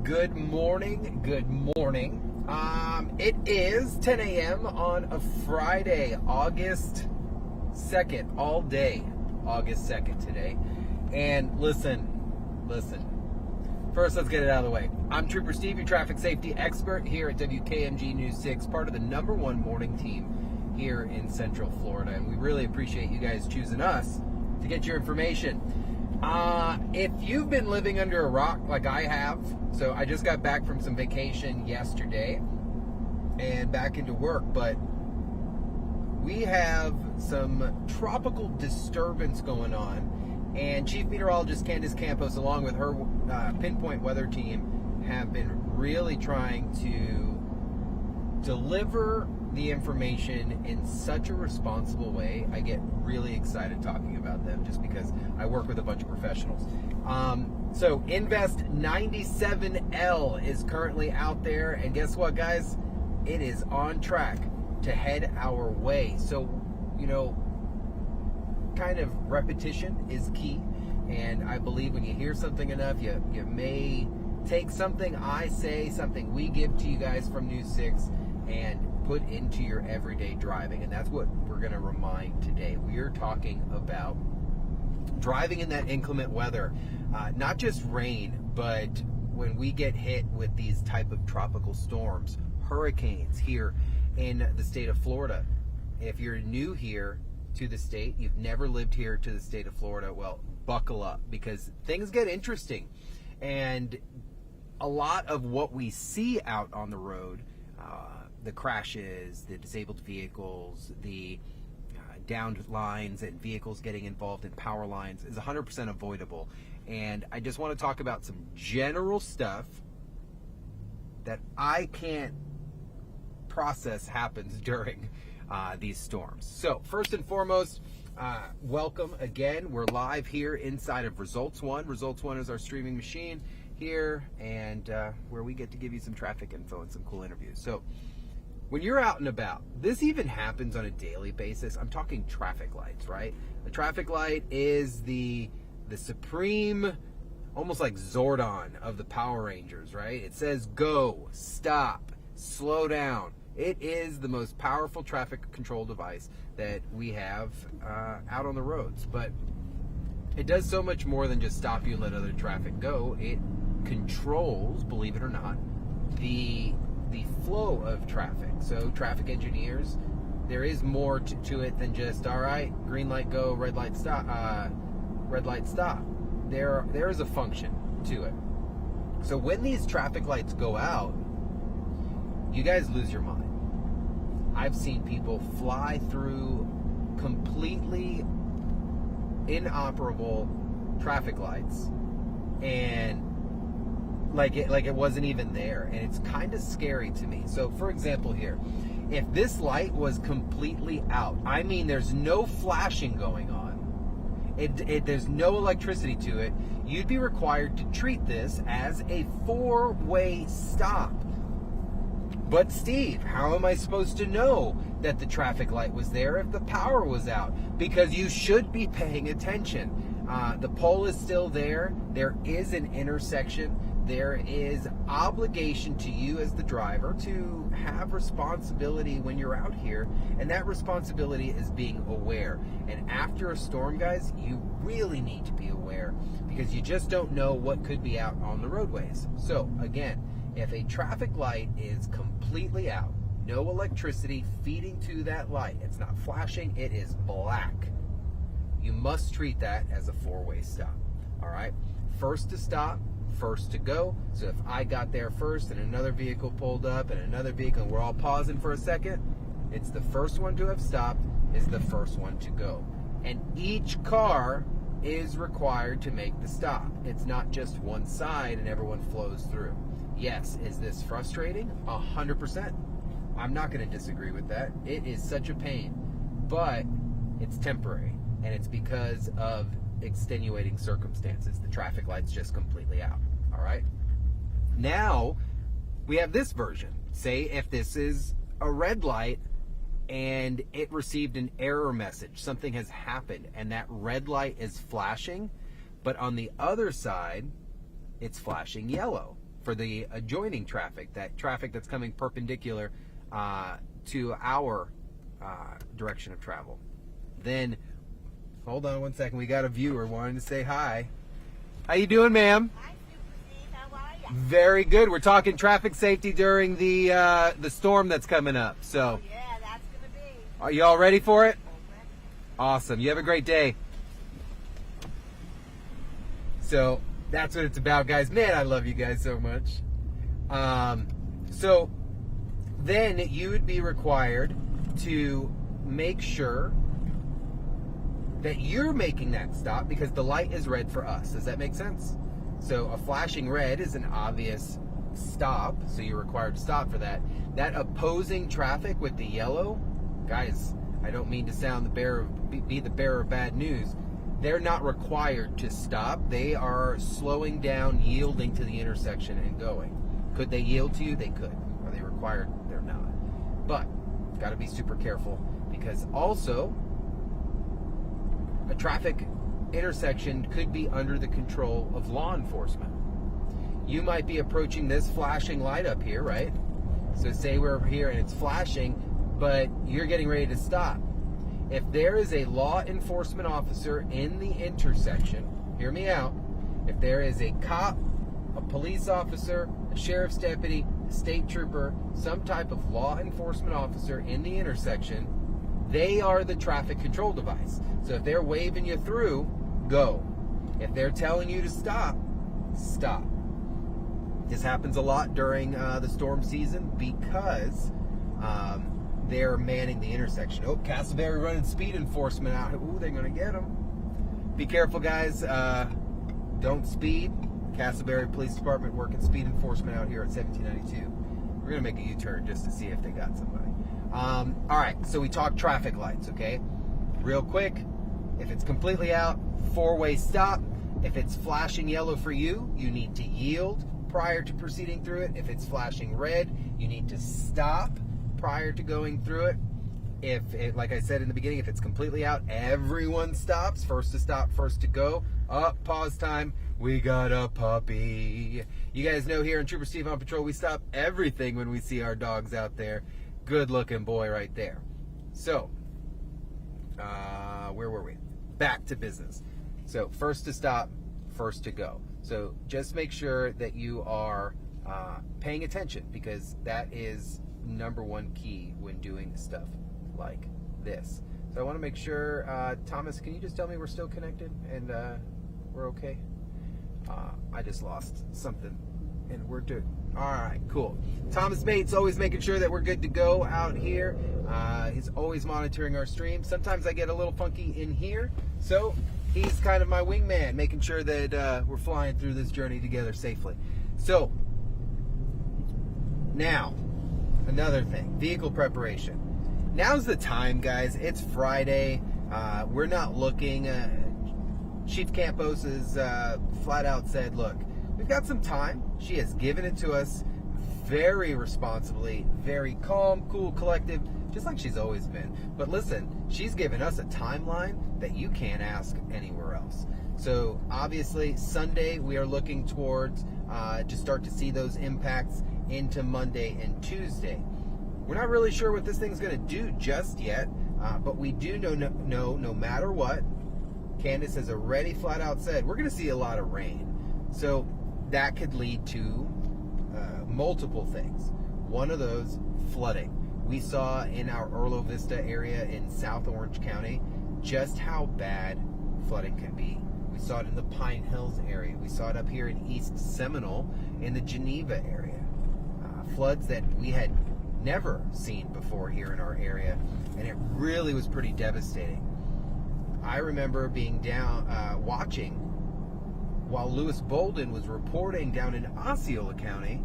Good morning. Good morning. It is 10 a.m. on a Friday, August 2nd, all day, August 2nd today. And listen. First, let's get it out of the way. I'm Trooper Steve, your traffic safety expert here at WKMG News 6, part of the #1 morning team here in Central Florida. And we really appreciate you guys choosing us to get your information. If you've been living under a rock like I have, so I just got back from some vacation yesterday and back into work, but we have some tropical disturbance going on, and Chief Meteorologist Candace Campos, along with her Pinpoint Weather team, have been really trying to deliver the information in such a responsible way. I get really excited talking about them just because I work with a bunch of professionals. So Invest 97L is currently out there, and guess what, guys? It is on track to head our way. So, kind of repetition is key, and I believe when you hear something enough, you may take something I say, something we give to you guys from News 6, and put into your everyday driving. And that's what we're going to remind today. We are talking about driving in that inclement weather, not just rain, but when we get hit with these type of tropical storms, hurricanes here in the state of Florida. If you're new here to the state, you've never lived here to the state of Florida, well, buckle up, because things get interesting. And a lot of what we see out on the road, the crashes, the disabled vehicles, the downed lines and vehicles getting involved in power lines, is 100% avoidable. And I just want to talk about some general stuff that I can't process happens during these storms. So first and foremost, welcome again. We're live here inside of Results One. Results One is our streaming machine here, and where we get to give you some traffic info and some cool interviews. So when you're out and about, this even happens on a daily basis. I'm talking traffic lights, right? The traffic light is the supreme, almost like Zordon of the Power Rangers, right? It says go, stop, slow down. It is the most powerful traffic control device that we have out on the roads. But it does so much more than just stop you and let other traffic go. It controls, believe it or not, the flow of traffic. So traffic engineers, there is more to it than just, all right, green light go, red light stop, red light stop. There is a function to it. So when these traffic lights go out, you guys lose your mind. I've seen people fly through completely inoperable traffic lights and like it wasn't even there, and it's kind of scary to me. So for example here, if this light was completely out, I mean there's no flashing going on, there's no electricity to it, you'd be required to treat this as a four-way stop. But Steve, how am I supposed to know that the traffic light was there if the power was out? Because you should be paying attention. The pole is still there. There is an intersection. There is obligation to you as the driver to have responsibility when you're out here. And that responsibility is being aware. And after a storm, guys, you really need to be aware, because you just don't know what could be out on the roadways. So again, if a traffic light is completely out, no electricity feeding to that light, it's not flashing, it is black, you must treat that as a four-way stop. All right? First to stop, first to go. So if I got there first and another vehicle pulled up and another vehicle, and we're all pausing for a second, it's the first one to have stopped is the first one to go. And each car is required to make the stop. It's not just one side and everyone flows through. Yes, is this frustrating? 100%. I'm not going to disagree with that. It is such a pain, but it's temporary, and it's because of extenuating circumstances. The traffic light's just completely out. All right? Now, we have this version. Say if this is a red light and it received an error message, something has happened, and that red light is flashing, but on the other side, it's flashing yellow. for the adjoining traffic, that traffic that's coming perpendicular to our direction of travel. Then, hold on one second, we got a viewer wanting to say hi. How you doing, ma'am? Hi, Super Steve. How are you? Very good. We're talking traffic safety during the storm that's coming up. So, Yeah, that's going to be. are you all ready for it? Okay. Awesome. You have a great day. So that's what it's about, guys. Man, I love you guys so much. So then you would be required to make sure that you're making that stop because the light is red for us. Does that make sense? So a flashing red is an obvious stop, so you're required to stop for that. That opposing traffic with the yellow, guys, I don't mean to sound be the bearer of bad news. They're not required to stop. They are slowing down, yielding to the intersection and going. Could they yield to you? They could. Are they required? They're not. But got to be super careful because also a traffic intersection could be under the control of law enforcement. You might be approaching this flashing light up here, right? So say we're over here and it's flashing, but you're getting ready to stop. If there is a law enforcement officer in the intersection, hear me out, if there is a cop, a police officer, a sheriff's deputy, a state trooper, some type of law enforcement officer in the intersection, they are the traffic control device. So if they're waving you through, go. If they're telling you to stop, stop. This happens a lot during the storm season because they're manning the intersection. Oh, Castleberry running speed enforcement out. Ooh, they're going to get them. Be careful, guys. Don't speed. Castleberry Police Department working speed enforcement out here at 1792. We're going to make a U-turn just to see if they got somebody. All right, so we talked traffic lights, okay? Real quick, if it's completely out, four-way stop. If it's flashing yellow for you, you need to yield prior to proceeding through it. If it's flashing red, you need to stop prior to going through it. If it, like I said in the beginning, if it's completely out, everyone stops. First to stop, first to go. Up, pause time. We got a puppy. You guys know here in Trooper Steve on Patrol, we stop everything when we see our dogs out there. Good looking boy right there. So, where were we? Back to business. So first to stop, first to go. So just make sure that you are paying attention because that is number one key when doing stuff like this. So I want to make sure, Thomas, can you just tell me we're still connected and we're okay? I just lost something and we're good. All right, cool. Thomas Bates always making sure that we're good to go out here. He's always monitoring our stream. Sometimes I get a little funky in here, so he's kind of my wingman, making sure that we're flying through this journey together safely. So, now, another thing, vehicle preparation. Now's the time, guys. It's Friday. We're not looking. Chief Campos has flat out said, look, we've got some time. She has given it to us very responsibly, very calm, cool, collective, just like she's always been. But listen, she's given us a timeline that you can't ask anywhere else. So obviously Sunday we are looking towards to start to see those impacts into Monday and Tuesday. We're not really sure what this thing's going to do just yet, but we do know no matter what, Candace has already flat out said we're going to see a lot of rain. So that could lead to multiple things. One of those, flooding. We saw in our Orlo Vista area in South Orange County just how bad flooding can be. We saw it in the Pine Hills area. We saw it up here in East Seminole in the Geneva area. Floods that we had never seen before here in our area, and it really was pretty devastating. I remember being down watching while Lewis Bolden was reporting down in Osceola County,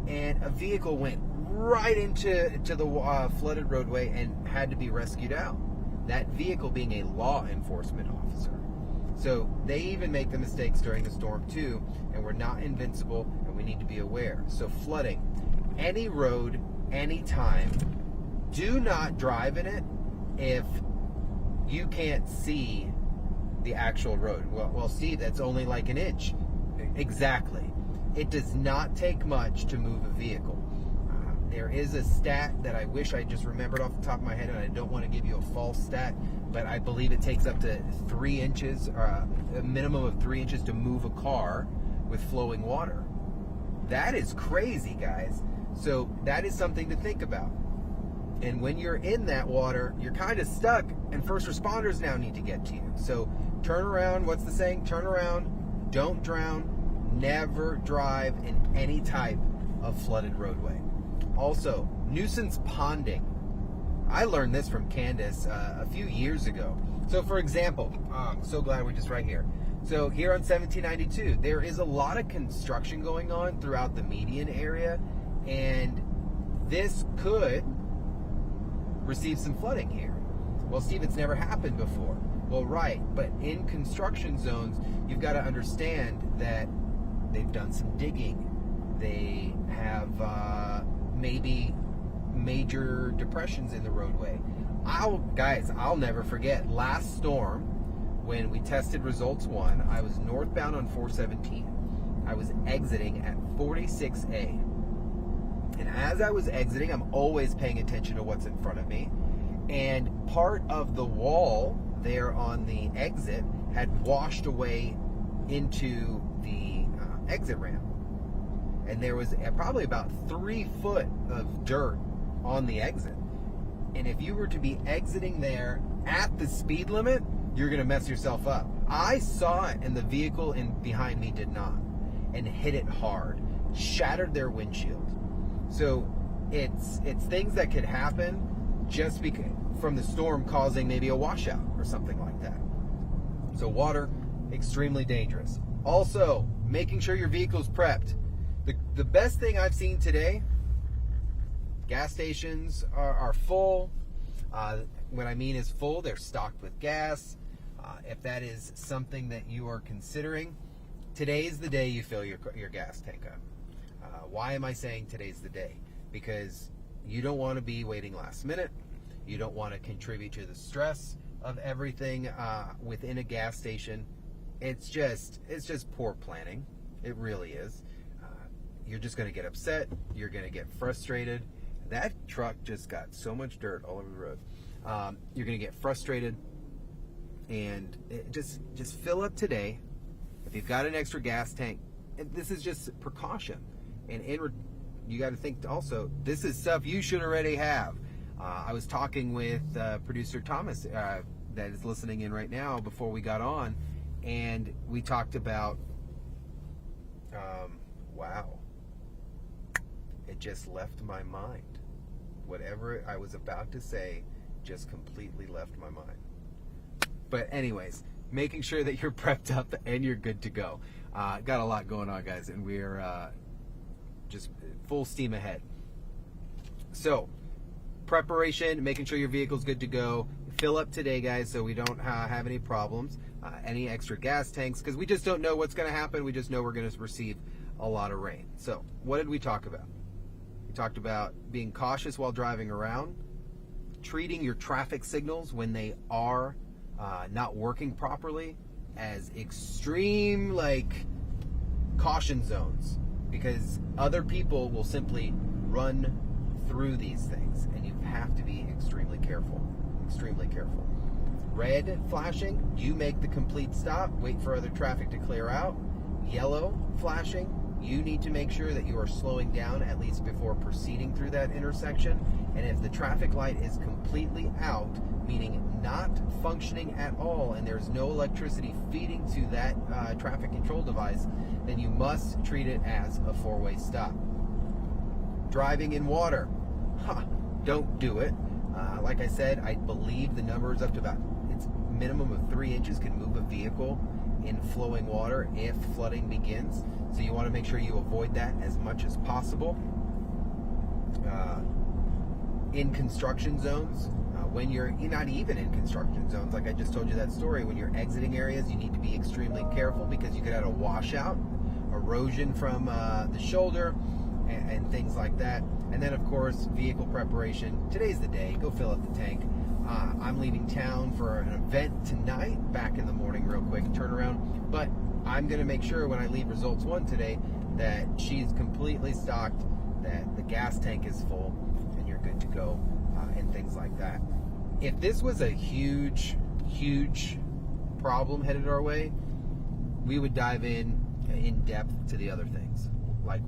and a vehicle went right into the flooded roadway and had to be rescued out. That vehicle being a law enforcement officer. So they even make the mistakes during the storm too, and we're not invincible, and we need to be aware. So flooding, any road, anytime, do not drive in it if you can't see the actual road. Well, Steve, that's only like an inch. Exactly. it does not take much to move a vehicle. There is a stat that I wish I just remembered off the top of my head, and I don't want to give you a false stat, but I believe it takes up to 3 inches, or a minimum of 3 inches to move a car with flowing water. That is crazy, guys. So that is something to think about. And when you're in that water, you're kind of stuck, and first responders now need to get to you. So turn around. What's the saying? Turn around, don't drown, never drive in any type of flooded roadway. Also, nuisance ponding. I learned this from Candace a few years ago. So for example, I'm so glad we're just right here. So here on 1792, there is a lot of construction going on throughout the median area, and this could receive some flooding here. Well, Steve, it's never happened before. Well, right, but in construction zones, you've got to understand that they've done some digging. They have maybe major depressions in the roadway. I'll never forget last storm when we tested results 1. I was northbound on 417. I was exiting at 46A. And as I was exiting, I'm always paying attention to what's in front of me. And part of the wall there on the exit had washed away into the exit ramp. And there was probably about 3 foot of dirt on the exit. And if you were to be exiting there at the speed limit, you're going to mess yourself up. I saw it, and the vehicle behind me did not, and hit it hard, shattered their windshield. So it's things that could happen just because from the storm causing maybe a washout or something like that. So water, extremely dangerous. Also, making sure your vehicle's prepped. The best thing I've seen today, gas stations are full. What I mean is full, they're stocked with gas. If that is something that you are considering, today's the day you fill your gas tank up. Why am I saying today's the day? Because you don't want to be waiting last minute. You don't want to contribute to the stress of everything within a gas station. It's just poor planning. It really is. You're just going to get upset. You're going to get frustrated. That truck just got so much dirt all over the road. You're going to get frustrated, and just fill up today. If you've got an extra gas tank, and this is just precaution. And you got to think also, this is stuff you should already have. I was talking with producer Thomas that is listening in right now before we got on, and we talked about, wow, it just left my mind. Whatever I was about to say just completely left my mind. But anyways, making sure that you're prepped up and you're good to go. Got a lot going on, guys, and we're just full steam ahead. So, preparation, making sure your vehicle's good to go. Fill up today, guys, so we don't have any problems. Any extra gas tanks, because we just don't know what's going to happen. We just know we're going to receive a lot of rain. So, what did we talk about? We talked about being cautious while driving around, treating your traffic signals when they are not working properly as extreme, caution zones, because other people will simply run through these things, and you have to be extremely careful. Red flashing, you make the complete stop, wait for other traffic to clear out. Yellow flashing, you need to make sure that you are slowing down at least before proceeding through that intersection. And if the traffic light is completely out, meaning not functioning at all, and there's no electricity feeding to that traffic control device, then you must treat it as a four-way stop. Driving in water, don't do it. Like I said, I believe the number is up to about, it's minimum of 3 inches can move a vehicle in flowing water if flooding begins. So you want to make sure you avoid that as much as possible. In construction zones, when you're not even in construction zones, like I just told you that story, when you're exiting areas, you need to be extremely careful, because you could have a washout, erosion from the shoulder, and things like that. And then, of course, vehicle preparation. Today's the day. Go fill up the tank. I'm leaving town for an event tonight, back in the morning real quick, turn around. But I'm going to make sure when I leave Results 1 today that she's completely stocked, that the gas tank is full, and you're good to go, and things like that. If this was a huge problem headed our way, we would dive in depth to the other things. Like,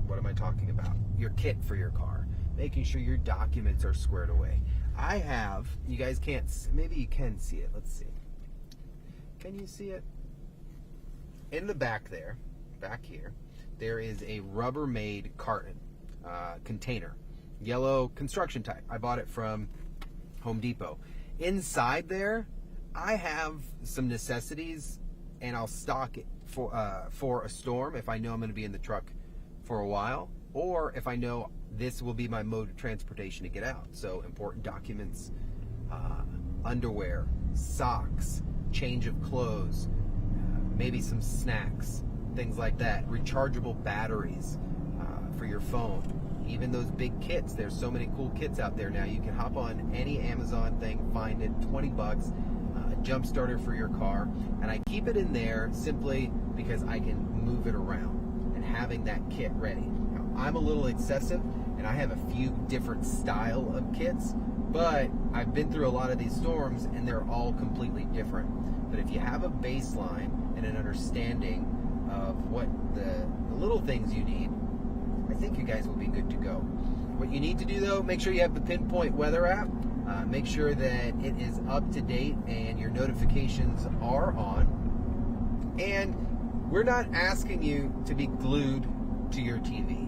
what am I talking about? Your kit for your car, making sure your documents are squared away. I have, you guys can't, maybe you can see it. Let's see. Can you see it? In the back there, back here, there is a Rubbermaid carton, container, yellow construction type. I bought it from Home Depot. Inside there, I have some necessities, and I'll stock it for a storm if I know I'm going to be in the truck for a while, or if I know this will be my mode of transportation to get out. So important documents, underwear, socks, change of clothes, maybe some snacks, things like that. Rechargeable batteries for your phone. Even those big kits. There's so many cool kits out there now. You can hop on any Amazon thing, find it, $20, a jump starter for your car. And I keep it in there simply because I can move it around, and having that kit ready. Now, I'm a little excessive, and I have a few different style of kits, but I've been through a lot of these storms, and they're all completely different. But if you have a baseline and an understanding of what the little things you need, I think you guys will be good to go. What you need to do, though, make sure you have the Pinpoint weather app. Make sure that it is up to date and your notifications are on. And we're not asking you to be glued to your TV.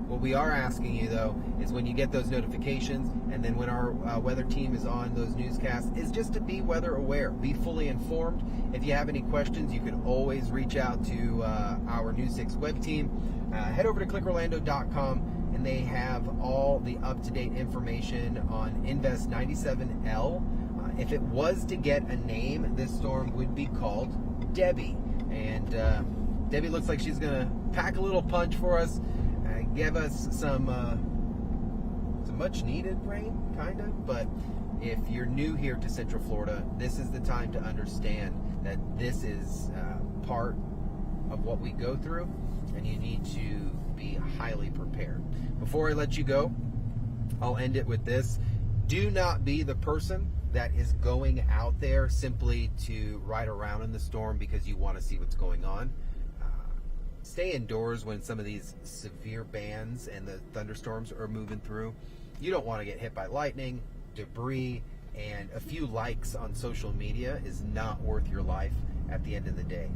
What we are asking you, though, is when you get those notifications, and then when our weather team is on those newscasts, is just to be weather aware, be fully informed. If you have any questions, you can always reach out to our News 6 web team. Head over to clickorlando.com, and they have all the up-to-date information on Invest 97L. If it was to get a name, this storm would be called Debbie. And Debbie looks like she's going to pack a little punch for us, give us some much-needed rain, kind of. But if you're new here to Central Florida, this is the time to understand that this is part of what we go through, and you need to be highly prepared. Before I let you go, I'll end it with this. Do not be the person that is going out there simply to ride around in the storm because you want to see what's going on. Stay indoors when some of these severe bands and the thunderstorms are moving through. You don't want to get hit by lightning, debris, and a few likes on social media is not worth your life at the end of the day.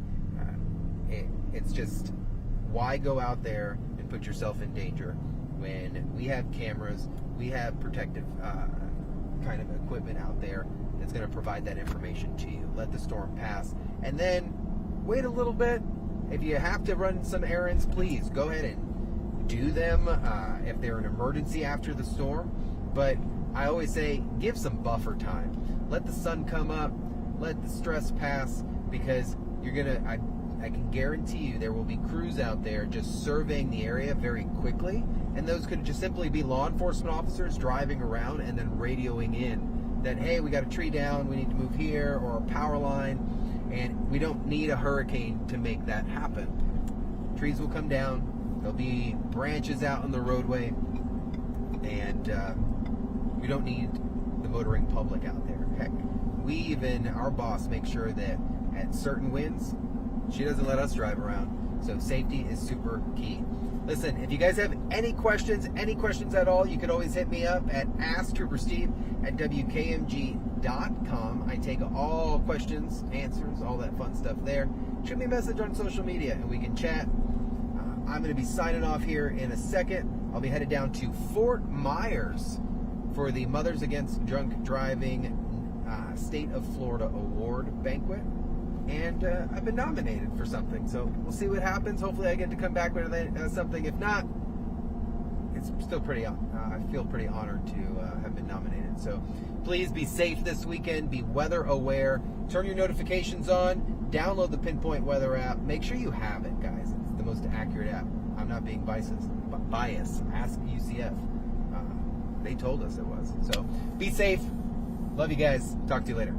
It's just, why go out there and put yourself in danger when we have cameras, we have protective kind of equipment out there that's going to provide that information to you. Let the storm pass, and then wait a little bit. If you have to run some errands, please go ahead and do them if they're an emergency after the storm. But I always say, give some buffer time. Let the sun come up, let the stress pass, because you're going to, I can guarantee you there will be crews out there just surveying the area very quickly, and those could just simply be law enforcement officers driving around and then radioing in that, hey, we got a tree down, we need to move here, or a power line, and we don't need a hurricane to make that happen. Trees will come down, there'll be branches out in the roadway, and we don't need the motoring public out there. Heck, our boss makes sure that at certain winds, she doesn't let us drive around. So safety is super key. Listen, if you guys have any questions at all, you can always hit me up at AskTrooperSteve@WKMG.com. I take all questions, answers, all that fun stuff there. Shoot me a message on social media and we can chat. I'm going to be signing off here in a second. I'll be headed down to Fort Myers for the Mothers Against Drunk Driving State of Florida Award Banquet. And I've been nominated for something, so we'll see what happens. Hopefully I get to come back with something. If not, it's still pretty, I feel pretty honored to have been nominated. So please be safe this weekend, be weather aware, turn your notifications on, download the Pinpoint weather app. Make sure you have it, guys. It's the most accurate app. I'm not being biased. Ask UCF. They told us it was. So be safe. Love you guys. Talk to you later.